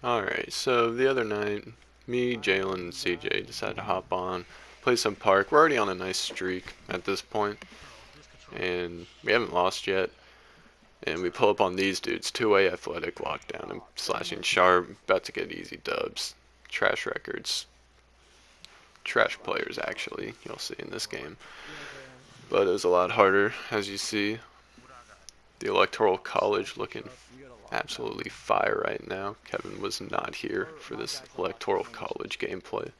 Alright, so the other night, me, Jalen, and CJ decided to hop on, play some park. We're already on a nice streak at this point, and we haven't lost yet. And we pull up on these dudes, two-way athletic lockdown and slashing sharp, about to get easy dubs. Trash records. Trash players, actually, you'll see in this game. But it was a lot harder, as you see. The Electoral College looking absolutely fire right now. Kevin was not here for this Electoral College gameplay.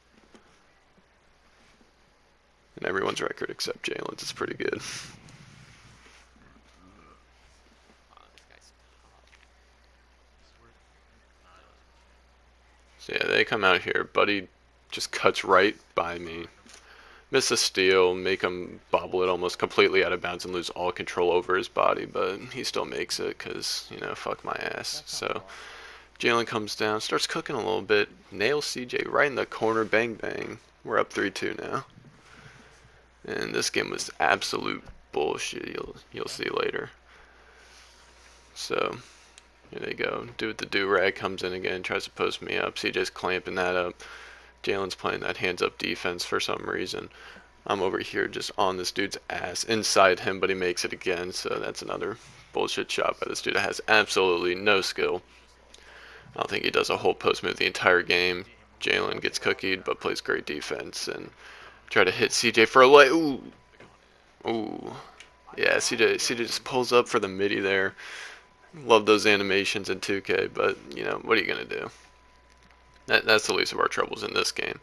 And everyone's record except Jalen's is pretty good. So yeah, they come out here. Buddy just cuts right by me. Miss a steal, make him bobble it almost completely out of bounds and lose all control over his body, but he still makes it because, you know, fuck my ass. So Jalen comes down, starts cooking a little bit, nails CJ right in the corner, bang bang. We're up 3-2 now. And this game was absolute bullshit, you'll see later. So here they go. Dude with the do-rag comes in again, tries to post me up. CJ's clamping that up. Jalen's playing that hands-up defense for some reason. I'm over here just on this dude's ass, inside him, but he makes it again, so that's another bullshit shot by this dude that has absolutely no skill. I don't think he does a whole post move the entire game. Jalen gets cookied, but plays great defense, and try to hit CJ for a lay. Ooh. Ooh. Yeah, CJ just pulls up for the midi there. Love those animations in 2K, but, you know, what are you going to do? That's the least of our troubles in this game.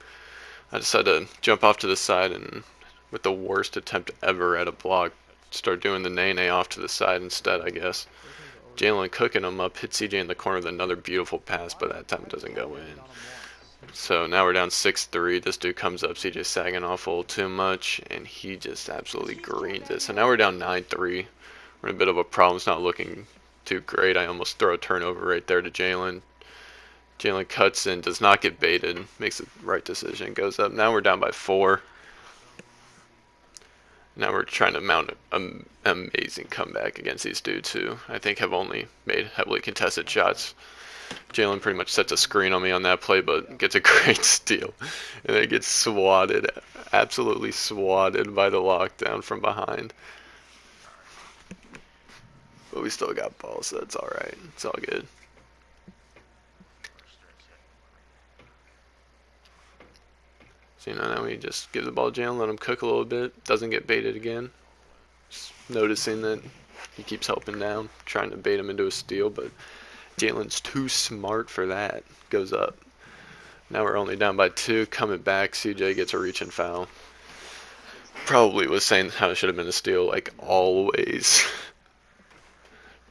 I decided to jump off to the side and, with the worst attempt ever at a block, start doing the nay-nay off to the side instead, I guess. Jalen cooking him up, hit CJ in the corner with another beautiful pass, but that time doesn't go in. So now we're down 6-3. This dude comes up, CJ sagging off a little too much, and he just absolutely greens it. So now we're down 9-3. We're in a bit of a problem. It's not looking too great. I almost throw a turnover right there to Jalen. Jalen cuts in, does not get baited, makes the right decision, goes up. Now we're down by 4. Now we're trying to mount an amazing comeback against these dudes who I think have only made heavily contested shots. Jalen pretty much sets a screen on me on that play, but gets a great steal. And then gets swatted, absolutely swatted by the lockdown from behind. But we still got balls, so that's alright. It's all good. So, you know, now we just give the ball to Jalen, let him cook a little bit. Doesn't get baited again. Just noticing that he keeps helping down, trying to bait him into a steal, but Jalen's too smart for that. Goes up. Now we're only down by 2. Coming back, CJ gets a reach and foul. Probably was saying how it should have been a steal, like always.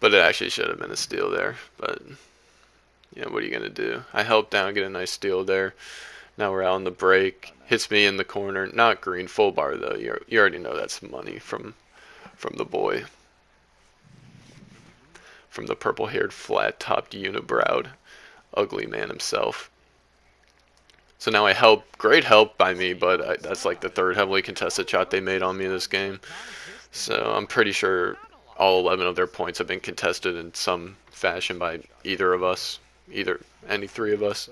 But it actually should have been a steal there. But, yeah, what are you going to do? I helped down, get a nice steal there. Now we're out on the break. Hits me in the corner. Not green. Full bar, though. You already know that's money from the boy. From the purple-haired, flat-topped, unibrowed, ugly man himself. So now I help. Great help by me, but that's like the 3rd heavily contested shot they made on me this game. So I'm pretty sure all 11 of their points have been contested in some fashion by either of us. Any 3 of us.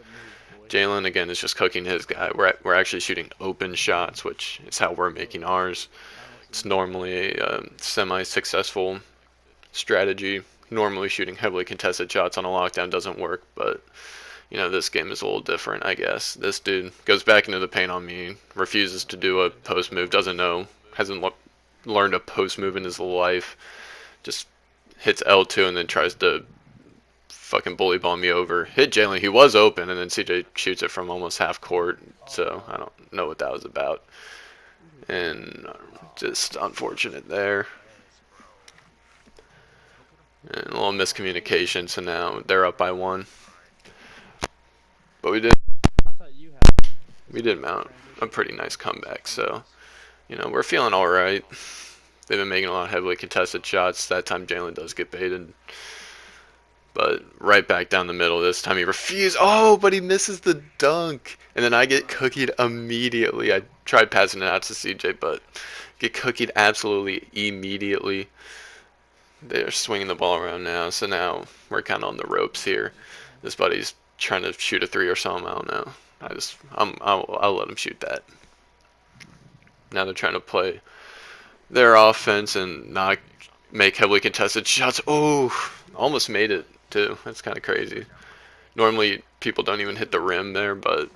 Jalen, again, is just cooking his guy. We're actually shooting open shots, which is how we're making ours. It's normally a semi-successful strategy. Normally shooting heavily contested shots on a lockdown doesn't work, but, you know, this game is a little different, I guess. This dude goes back into the paint on me, refuses to do a post move, doesn't know, hasn't learned a post move in his life, just hits L2 and then tries to fucking bully ball me over. Hit Jalen, he was open, and then CJ shoots it from almost half court, so I don't know what that was about. And just unfortunate there. And a little miscommunication, so now they're up by 1. But we did mount a pretty nice comeback, so, you know, we're feeling alright. They've been making a lot of heavily contested shots. That time Jalen does get baited. But right back down the middle this time. He refused. Oh, but he misses the dunk. And then I get cookied immediately. I tried passing it out to CJ, but get cookied absolutely immediately. They're swinging the ball around now. So now we're kind of on the ropes here. This buddy's trying to shoot a three or something. I don't know. I'll let him shoot that. Now they're trying to play their offense and not make heavily contested shots. Oh, almost made it too. That's kind of crazy. Normally people don't even hit the rim there, but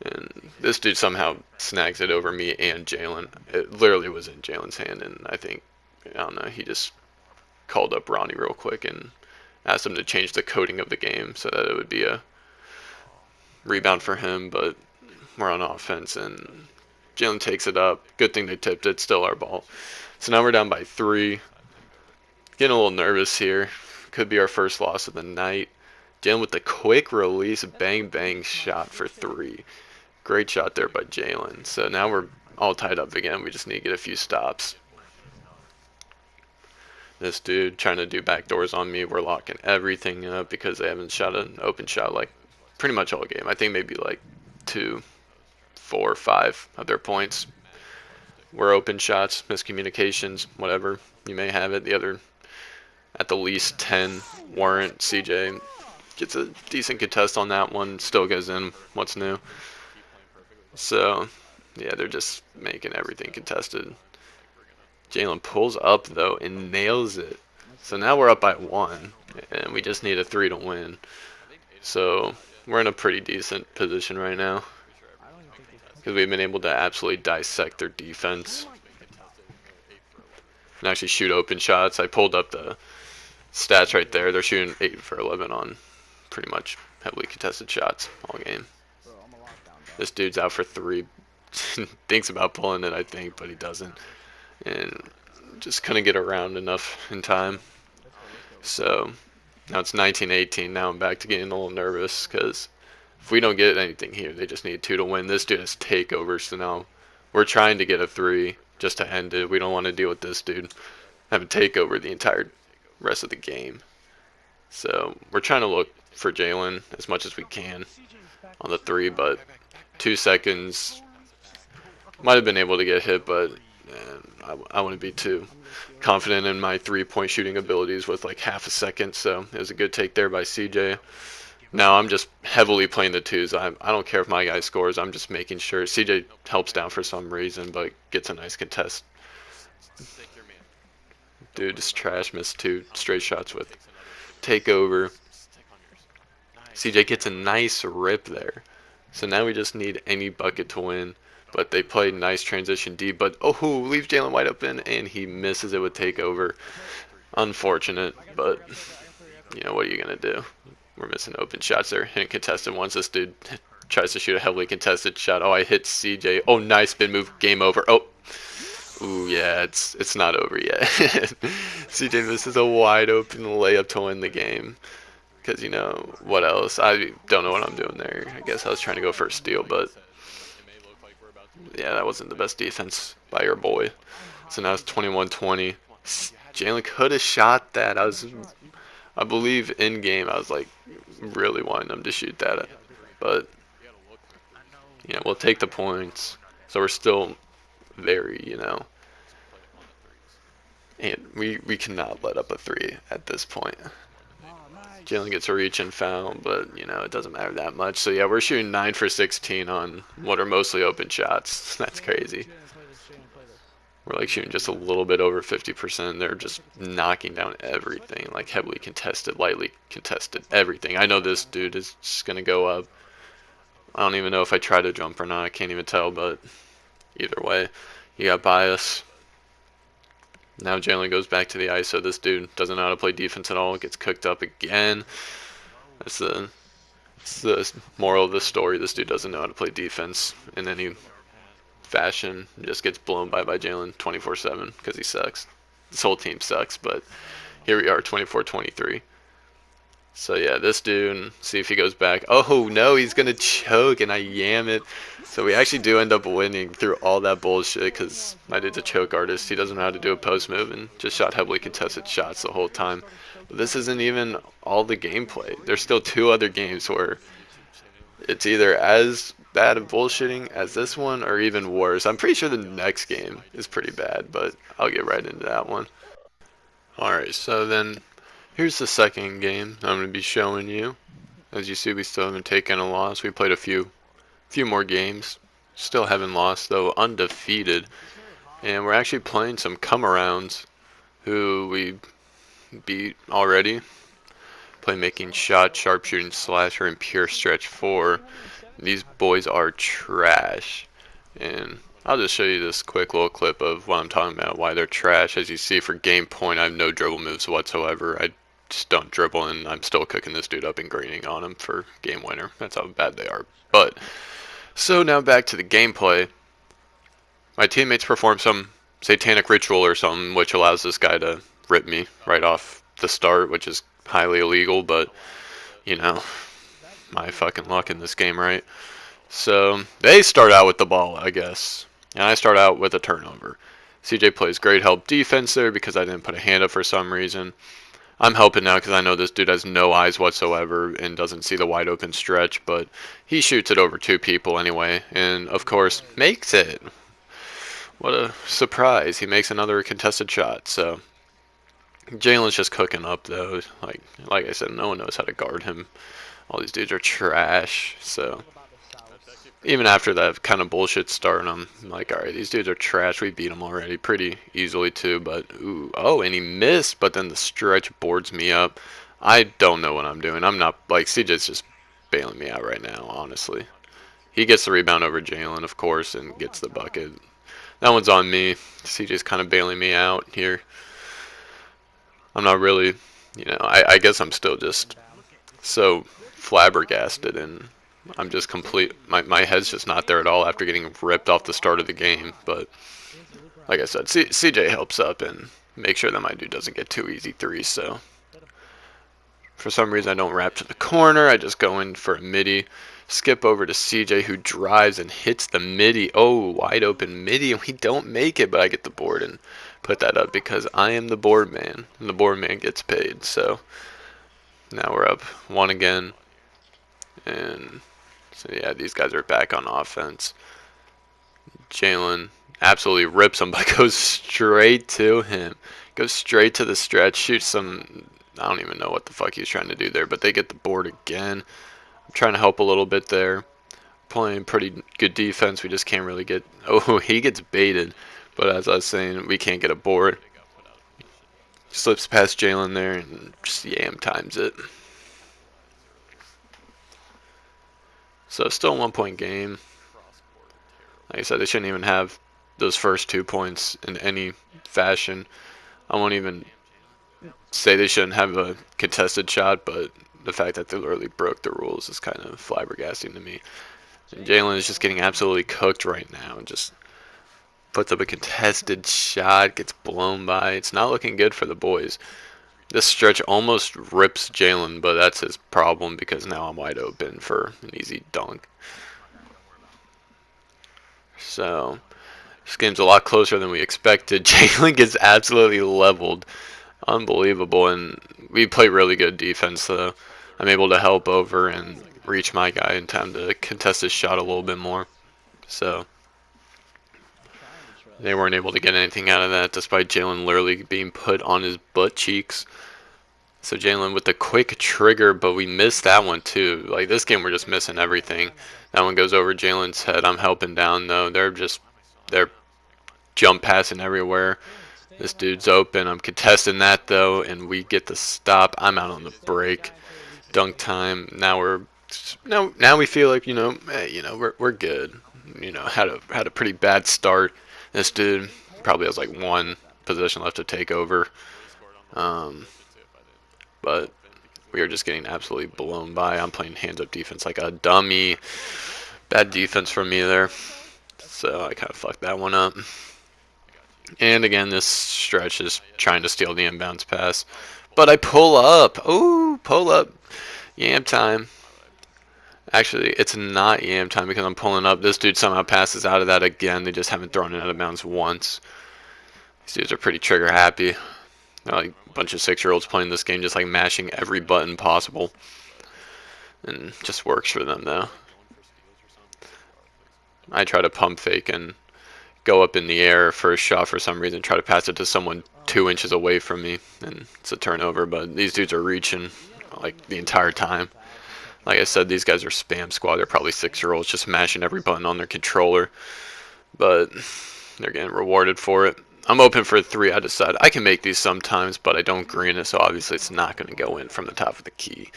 and this dude somehow snags it over me and Jalen. It literally was in Jalen's hand, and I don't know, he just called up Ronnie real quick and asked him to change the coding of the game so that it would be a rebound for him, but we're on offense, and Jalen takes it up. Good thing they tipped it. Still our ball. So now we're down by 3. Getting a little nervous here. Could be our first loss of the night. Jalen with the quick release, bang bang shot for 3. Great shot there by Jalen. So now we're all tied up again. We just need to get a few stops. This dude trying to do backdoors on me. We're locking everything up because they haven't shot an open shot like pretty much all game. I think maybe like 2, 4, 5 of their points were open shots, miscommunications, whatever you may have it. The other, at the least 10, weren't. CJ gets a decent contest on that one, still goes in. What's new? So, yeah, they're just making everything contested. Jalen pulls up, though, and nails it. So now we're up by 1, and we just need a 3 to win. So we're in a pretty decent position right now because we've been able to absolutely dissect their defense and actually shoot open shots. I pulled up the stats right there. They're shooting 8 for 11 on pretty much heavily contested shots all game. This dude's out for 3. Thinks about pulling it, I think, but he doesn't. And just couldn't get around enough in time. So now it's 19-18. Now I'm back to getting a little nervous because if we don't get anything here, they just need 2 to win. This dude has takeover, so now we're trying to get a 3 just to end it. We don't want to deal with this dude having takeover the entire rest of the game. So we're trying to look for Jalen as much as we can on the 3, but 2 seconds might have been able to get hit, but I wouldn't be too confident in my 3-point shooting abilities with like half a second. So it was a good take there by CJ. Now I'm just heavily playing the 2s. I don't care if my guy scores. I'm just making sure. CJ helps down for some reason, but gets a nice contest. Dude, just trash. Missed 2 straight shots with takeover. CJ gets a nice rip there. So now we just need any bucket to win. But they played nice transition D. But leaves Jalen wide open, and he misses it with takeover. Unfortunate, but you know what are you gonna do? We're missing open shots there. Hitting contested once. This dude tries to shoot a heavily contested shot. Oh, I hit CJ. Oh, nice spin move. Game over. Oh, ooh, yeah, it's not over yet. CJ misses a wide open layup to win the game. Because, you know, what else? I don't know what I'm doing there. I guess I was trying to go for a steal, but yeah, that wasn't the best defense by your boy. So now it's 21-20. Jalen could have shot that. I believe in game, I was like really wanting them to shoot that, but you know, we'll take the points. So we're still very, you know, and we cannot let up a 3 at this point. Jalen gets a reach and foul, but you know, it doesn't matter that much. So yeah, we're shooting 9 for 16 on what are mostly open shots. That's crazy. We're like shooting just a little bit over 50%. They're just knocking down everything, like heavily contested, lightly contested, everything. I know this dude is just going to go up. I don't even know if I try to jump or not. I can't even tell, but either way, you got bias. Now Jalen goes back to the ISO. This dude doesn't know how to play defense at all. Gets cooked up again. That's the moral of the story. This dude doesn't know how to play defense in any fashion. Just gets blown by Jalen 24/7 because he sucks. This whole team sucks, but here we are, 24-23. So yeah, this dude, see if he goes back. Oh no, he's gonna choke, and I yam it. So we actually do end up winning through all that bullshit because my dude's a choke artist. He doesn't know how to do a post move and just shot heavily contested shots the whole time. But this isn't even all the gameplay. There's still 2 other games where it's either as bad of bullshitting as this one or even worse. I'm pretty sure the next game is pretty bad, but I'll get right into that one. Alright, so then Here's the second game I'm going to be showing you. As you see, we still haven't taken a loss. We played a few more games. Still haven't lost, though, undefeated. And we're actually playing some come-arounds who we beat already. Playmaking, shot, sharpshooting, slasher, and pure stretch 4. These boys are trash. And I'll just show you this quick little clip of what I'm talking about, why they're trash. As you see, for game point, I have no dribble moves whatsoever. I just don't dribble, and I'm still cooking this dude up and greening on him for game winner. That's how bad they are. But, so now back to the gameplay. My teammates perform some satanic ritual or something, which allows this guy to rip me right off the start, which is highly illegal, but, you know, my fucking luck in this game, right? So they start out with the ball, I guess, and I start out with a turnover. CJ plays great help defense there because I didn't put a hand up for some reason. I'm helping now because I know this dude has no eyes whatsoever and doesn't see the wide open stretch, but he shoots it over 2 people anyway, and of course makes it. What a surprise! He makes another contested shot. So Jalen's just cooking up though. Like I said, no one knows how to guard him. All these dudes are trash. So even after that kind of bullshit start, I'm like, all right, these dudes are trash. We beat them already pretty easily too. But ooh, oh, and he missed. But then the stretch boards me up. I don't know what I'm doing. I'm not like CJ's just bailing me out right now. Honestly, he gets the rebound over Jalen, of course, and gets the bucket. That one's on me. CJ's kind of bailing me out here. I'm not really, I guess I'm still just so flabbergasted and I'm just my head's just not there at all after getting ripped off the start of the game. But like I said, CJ helps up and make sure that my dude doesn't get 2 easy threes. So for some reason I don't wrap to the corner. I just go in for a midi. Skip over to CJ who drives and hits the midi. Oh, wide open midi, and we don't make it, but I get the board and put that up because I am the board man, and the board man gets paid. So now we're up 1 again, and so yeah, these guys are back on offense. Jalen absolutely rips him, but goes straight to him. Goes straight to the stretch, shoots some. I don't even know what the fuck he's trying to do there, but they get the board again. I'm trying to help a little bit there. Playing pretty good defense. We just can't really get. Oh, he gets baited. But as I was saying, we can't get a board. Slips past Jalen there and just yam times it. So still a 1-point game. Like I said, they shouldn't even have those first 2 points in any fashion. I won't even say they shouldn't have a contested shot, but the fact that they literally broke the rules is kind of flabbergasting to me. And Jalen is just getting absolutely cooked right now and just puts up a contested shot, gets blown by. It's not looking good for the boys. This stretch almost rips Jalen, but that's his problem because now I'm wide open for an easy dunk. So this game's a lot closer than we expected. Jalen gets absolutely leveled. Unbelievable. And we play really good defense, so I'm able to help over and reach my guy in time to contest his shot a little bit more. So they weren't able to get anything out of that despite Jalen literally being put on his butt cheeks. So Jalen with the quick trigger, but we missed that one too. Like this game we're just missing everything. That one goes over Jalen's head. I'm helping down though. They're jump passing everywhere. This dude's open. I'm contesting that though, and we get the stop. I'm out on the break. Dunk time. Now we feel like we're good. Had a pretty bad start. This dude probably has like 1 possession left to take over. But we are just getting absolutely blown by. I'm playing hands-up defense like a dummy. Bad defense from me there. So I kind of fucked that one up. And again, this stretch is trying to steal the inbounds pass. But I pull up. Ooh, pull up. Yam time. Actually, it's not yam time because I'm pulling up. This dude somehow passes out of that again. They just haven't thrown it out of bounds once. These dudes are pretty trigger happy. They're like a bunch of 6-year-olds playing this game, just like mashing every button possible. And just works for them though. I try to pump fake and go up in the air for a shot for some reason, try to pass it to someone 2 inches away from me, and it's a turnover. But these dudes are reaching like the entire time. Like I said, these guys are spam squad. They're probably 6-year-olds just mashing every button on their controller, but they're getting rewarded for it. I'm open for a 3. I decide I can make these sometimes, but I don't green it, so obviously it's not going to go in from the top of the key.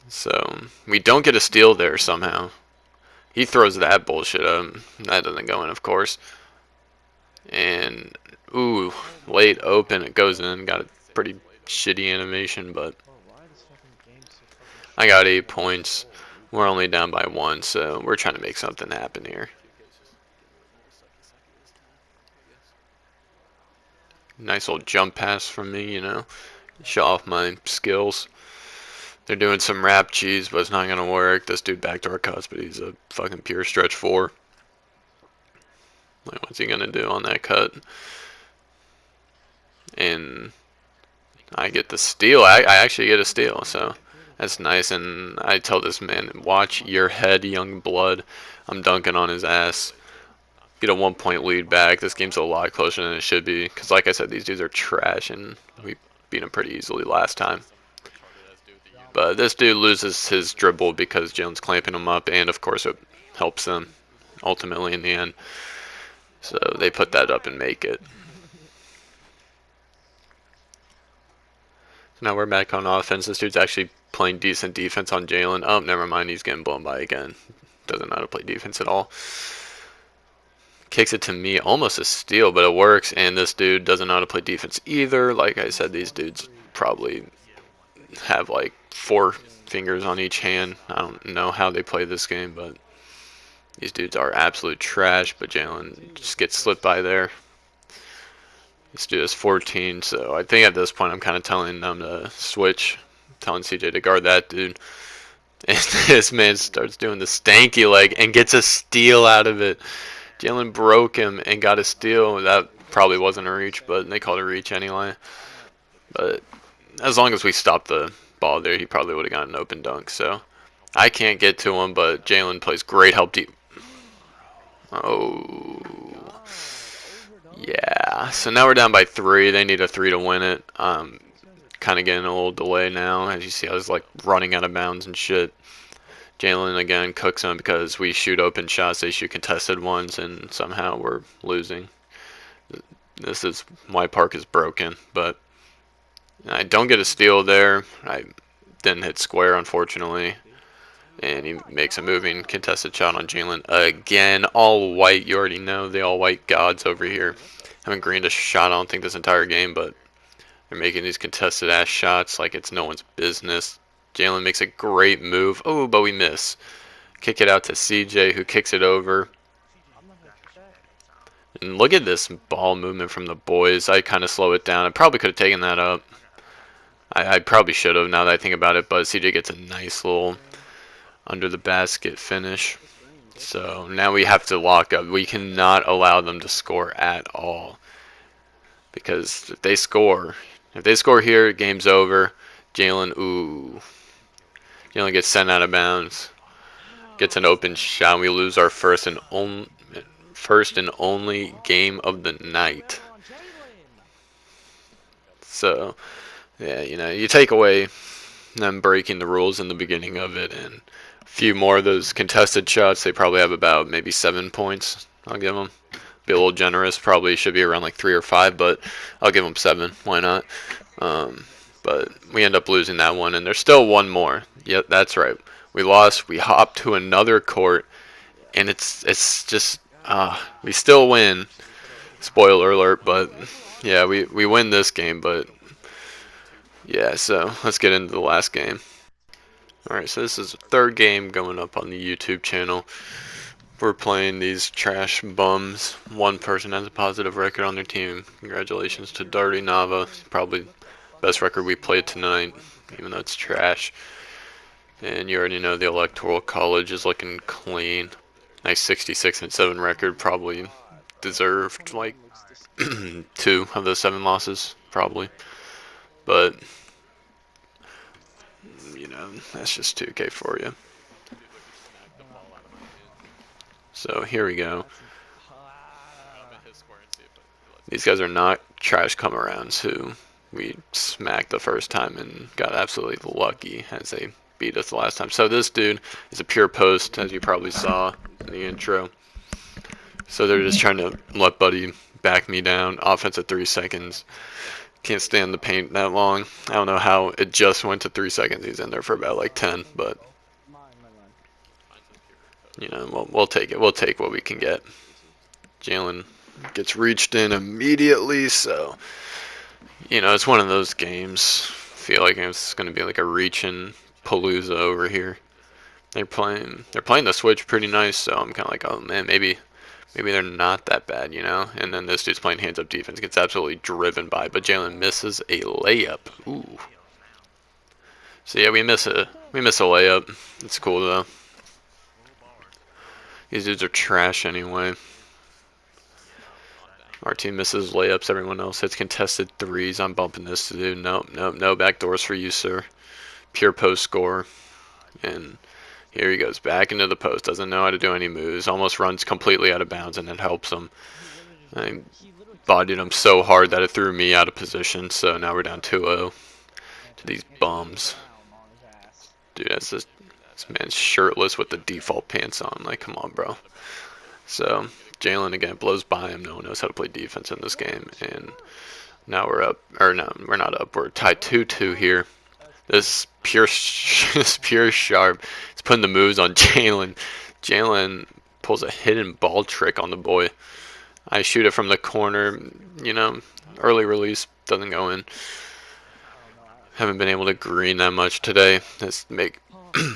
So we don't get a steal there somehow. He throws that bullshit up. That doesn't go in, of course. And, ooh, late open. It goes in. Got a pretty shitty animation, but I got 8 points. We're only down by 1, so we're trying to make something happen here. Nice little jump pass from me, you know. Show off my skills. They're doing some rap cheese, but it's not going to work. This dude backdoor cuts, but he's a fucking pure stretch 4. Like, what's he going to do on that cut? And I get the steal. I actually get a steal, so that's nice. And I tell this man, watch your head, young blood. I'm dunking on his ass. Get a 1-point lead back. This game's a lot closer than it should be, because like I said, these dudes are trash, and we beat them pretty easily last time. But this dude loses his dribble because Jalen's clamping him up, and of course it helps them ultimately in the end. So they put that up and make it. So now we're back on offense. This dude's actually playing decent defense on Jalen. Oh, never mind. He's getting blown by again. Doesn't know how to play defense at all. Kicks it to me. Almost a steal, but it works. And this dude doesn't know how to play defense either. Like I said, these dudes probably have like 4 fingers on each hand. I don't know how they play this game, but these dudes are absolute trash. But Jalen just gets slipped by there. This dude is 14, so I think at this point I'm kind of telling them to switch, telling CJ to guard that dude. And this man starts doing the stanky leg and gets a steal out of it. Jalen broke him and got a steal. That probably wasn't a reach, but they called it a reach anyway. But as long as we stopped the ball there, he probably would have gotten an open dunk. So I can't get to him, but Jalen plays great help deep. Oh. Yeah, so now we're down by 3. They need a 3 to win it. Kind of getting a little delay now. As you see, I was like running out of bounds and shit. Jalen again cooks them because we shoot open shots. They shoot contested ones, and somehow we're losing. This is why Park is broken, but I don't get a steal there. I didn't hit square, unfortunately. And he makes a moving contested shot on Jalen again. All white. You already know the all white gods over here. Haven't greened a shot, I don't think, this entire game, but they're making these contested ass shots like it's no one's business. Jalen makes a great move. Oh, but we miss. Kick it out to CJ, who kicks it over. And look at this ball movement from the boys. I kind of slow it down. I probably could have taken that up. I probably should have, now that I think about it, but CJ gets a nice little under the basket finish. So now we have to lock up. We cannot allow them to score at all, because if they score here, game's over. Jalen gets sent out of bounds, gets an open shot. We lose our first and only game of the night. So yeah, you take away them breaking the rules in the beginning of it, and a few more of those contested shots, they probably have about maybe 7 points. I'll give them. Be a little generous. Probably should be around like 3 or 5, but I'll give them 7. Why not? But we end up losing that one, and there's still one more. Yep, that's right. We lost. We hopped to another court, and it's just we still win. Spoiler alert, but yeah, we win this game, but yeah, so let's get into the last game. Alright, so this is the 3rd game going up on the YouTube channel. We're playing these trash bums. One person has a positive record on their team. Congratulations to Darty Nava. Probably best record we played tonight, even though it's trash. And you already know the Electoral College is looking clean. Nice 66-7 record. Probably deserved like 2 of those 7 losses, probably. But that's just 2K for you. So here we go. These guys are not trash come-arounds who we smacked the first time and got absolutely lucky as they beat us the last time. So this dude is a pure post, as you probably saw in the intro. So they're just trying to let Buddy back me down. Offense at 3 seconds. Can't stand the paint that long. I don't know how it just went to 3 seconds. He's in there for about like 10, but you know, we'll take it. We'll take what we can get. Jalen gets reached in immediately, so you know, it's one of those games. I feel like it's going to be like a reach-in palooza over here. They're playing the switch pretty nice, so I'm kind of like, oh man, maybe they're not that bad, you know. And then this dude's playing hands-up defense, gets absolutely driven by, but Jalen misses a layup. Ooh. So yeah, we miss a layup. It's cool though. These dudes are trash anyway. Our team misses layups. Everyone else hits contested threes. I'm bumping this dude. Nope, nope, no backdoors for you, sir. Pure post score. And here he goes back into the post. Doesn't know how to do any moves. Almost runs completely out of bounds, and it helps him. I bodied him so hard that it threw me out of position. So now we're down 2-0 to these bums. Dude, that's this man's shirtless with the default pants on. Like, come on, bro. So Jalen again blows by him. No one knows how to play defense in this game, and now we're up. Or no, we're not up. We're tied 2-2 here. This pure sharp. It's putting the moves on Jalen. Jalen pulls a hidden ball trick on the boy. I shoot it from the corner. You know, early release doesn't go in. Haven't been able to green that much today. Let's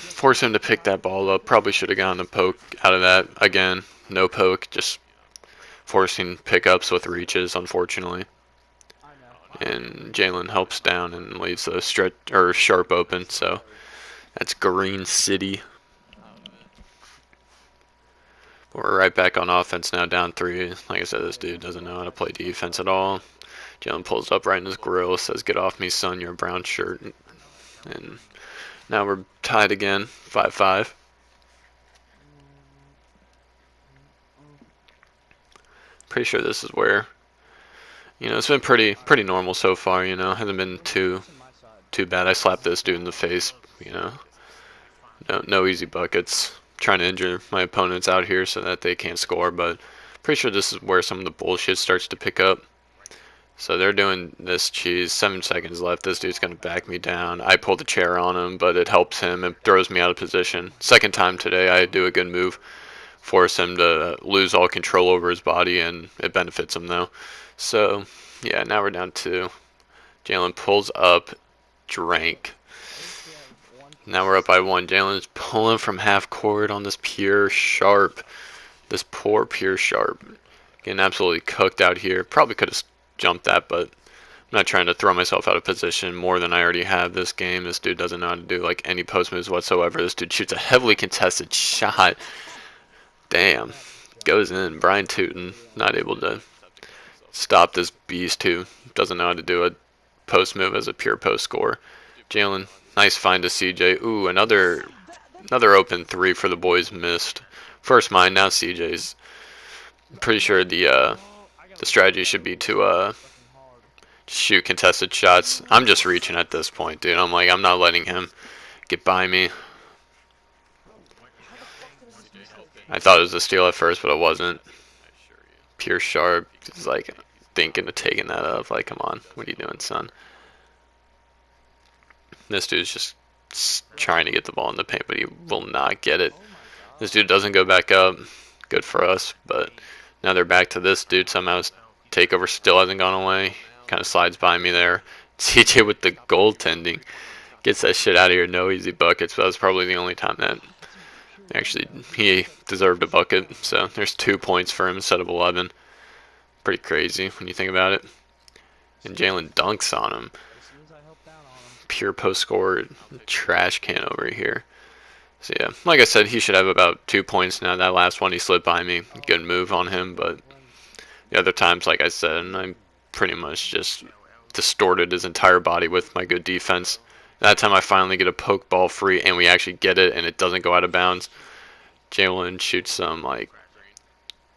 force him to pick that ball up. Probably should have gotten a poke out of that. Again, no poke. Just forcing pickups with reaches, unfortunately. And Jalen helps down and leaves the stretch or sharp open. So that's Green City. We're right back on offense now, down 3. Like I said, this dude doesn't know how to play defense at all. Jalen pulls up right in his grill, says, "Get off me, son, you're a brown shirt." And now we're tied again, 5-5. Pretty sure this is where, you know, it's been pretty normal so far, you know. Hasn't been too bad. I slapped this dude in the face, you know. No easy buckets. Trying to injure my opponents out here so that they can't score, but pretty sure this is where some of the bullshit starts to pick up. So they're doing this cheese. 7 seconds left. This dude's going to back me down. I pull the chair on him, but it helps him. It throws me out of position. Second time today, I do a good move. Force him to lose all control over his body, and it benefits him, though. So, yeah, now we're down 2. Jalen pulls up. Drank. Now we're up by 1. Jalen's pulling from half court on this pure sharp. This poor pure sharp. Getting absolutely cooked out here. Probably could have jumped that, but I'm not trying to throw myself out of position more than I already have this game. This dude doesn't know how to do like any post moves whatsoever. This dude shoots a heavily contested shot. Damn. Goes in. Brian Tootin not able to stop this beast who doesn't know how to do a post move as a pure post scorer. Jalen, nice find to CJ. Ooh, another open 3 for the boys missed. First mine, now CJ's. I'm pretty sure the strategy should be to shoot contested shots. I'm just reaching at this point, dude. I'm like, I'm not letting him get by me. I thought it was a steal at first, but it wasn't. Pure sharp is like thinking of taking that up. Like, come on, what are you doing, son? This dude's just trying to get the ball in the paint, but he will not get it. This dude doesn't go back up. Good for us, but now they're back to this dude. Somehow his takeover still hasn't gone away. Kind of slides by me there. CJ with the goaltending. Gets that shit out of here. No easy buckets, but that was probably the only time that actually he deserved a bucket. So there's 2 points for him instead of 11. Pretty crazy when you think about it. And Jalen dunks on him. Pure post score trash can over here. So yeah, like I said, he should have about 2 points now. That last one he slid by me. Good move on him, but the other times, like I said, I pretty much just distorted his entire body with my good defense. That time I finally get a poke ball free, and we actually get it, and it doesn't go out of bounds. Jalen shoots some like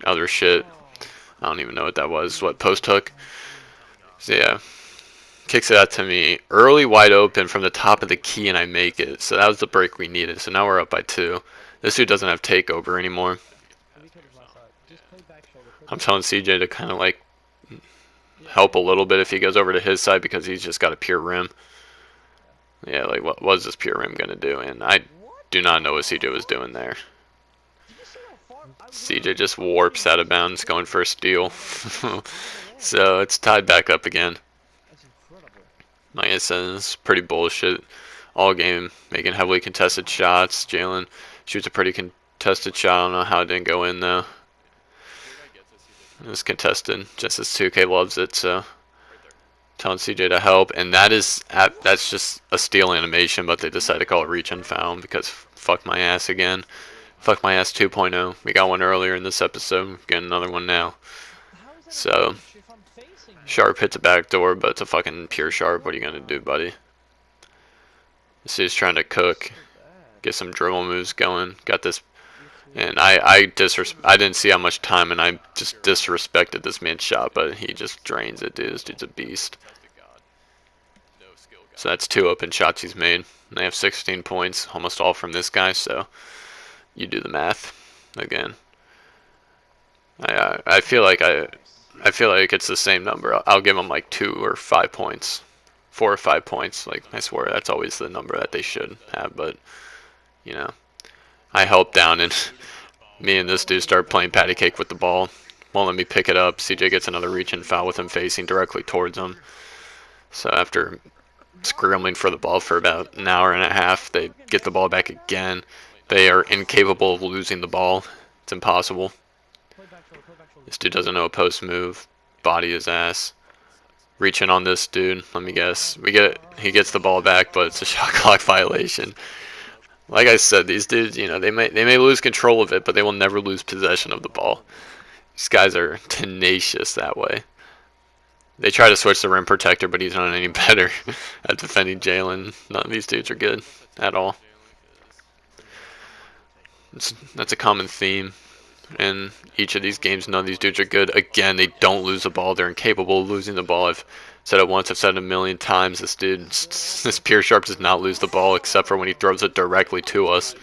other shit. I don't even know what that was. What, post hook? So yeah, kicks it out to me early, wide open from the top of the key, and I make it. So that was the break we needed. So now we're up by 2. This dude doesn't have takeover anymore. I'm telling CJ to kind of like help a little bit if he goes over to his side because he's just got a pure rim. Yeah, like what was this pure rim gonna do? And I do not know what CJ was doing there. CJ just warps out of bounds, going for a steal. So it's tied back up again. Like I said, it's pretty bullshit all game, making heavily contested shots. Jalen shoots a pretty contested shot. I don't know how it didn't go in though. It was contested, just as 2K loves it. So telling CJ to help, and that's just a steal animation, but they decided to call it reach and foul because fuck my ass again. Fuck my ass 2.0. We got one earlier in this episode, getting another one now. So Sharp hits a backdoor, but it's a fucking pure Sharp. What are you gonna do, buddy? This dude's trying to cook, get some dribble moves going. Got this, and I didn't see how much time, and I just disrespected this man's shot, but he just drains it, dude. This dude's a beast. So that's 2 open shots he's made. And they have 16 points, almost all from this guy. So you do the math again. I feel like it's the same number. I'll give them like 2 or 5 points, 4 or 5 points. Like I swear that's always the number that they should have. But you know, I help down and me and this dude start playing patty cake with the ball. Won't let me pick it up. CJ gets another reach and foul with him facing directly towards him. So after scrambling for the ball for about an hour and a half, they get the ball back again. They are incapable of losing the ball. It's impossible. This dude doesn't know a post move. Body his ass. Reaching on this dude. Let me guess. He gets the ball back, but it's a shot clock violation. Like I said, these dudes, you know, they may lose control of it, but they will never lose possession of the ball. These guys are tenacious that way. They try to switch the rim protector, but he's not any better at defending Jalen. None of these dudes are good at all. That's a common theme in each of these games. None of these dudes are good. Again, they don't lose the ball. They're incapable of losing the ball. I've said it once. I've said it a million times. This pure Sharp does not lose the ball except for when he throws it directly to us.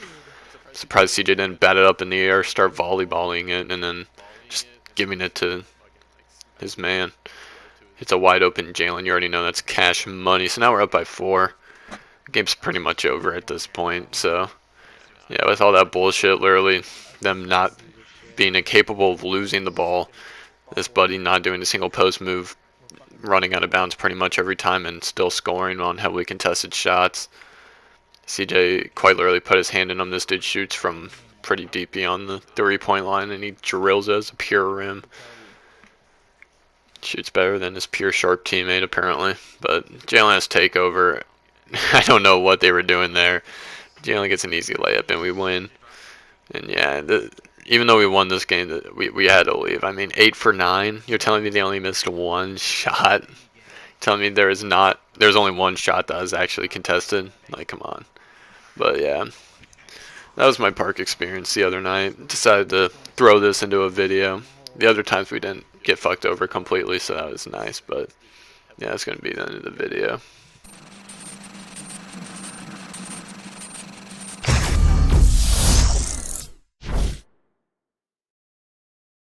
I'm surprised CJ didn't bat it up in the air, start volleyballing it, and then just giving it to his man. It's a wide open Jalen. You already know that's cash money. So now we're up by 4. The game's pretty much over at this point. So yeah, with all that bullshit, literally them not being incapable of losing the ball, this buddy not doing a single post move, running out of bounds pretty much every time and still scoring on heavily contested shots. CJ quite literally put his hand in him. This dude shoots from pretty deep beyond the 3-point line, and he drills it as a pure rim. Shoots better than his pure Sharp teammate, apparently. But Jalen has takeover. I don't know what they were doing there. Jalen gets an easy layup, and we win. And yeah, even though we won this game, we had to leave. I mean, 8 for 9. You're telling me they only missed 1 shot? You're telling me there's only 1 shot that was actually contested? Like, come on. But yeah, that was my park experience the other night. Decided to throw this into a video. The other times we didn't get fucked over completely, so that was nice. But yeah, that's going to be the end of the video.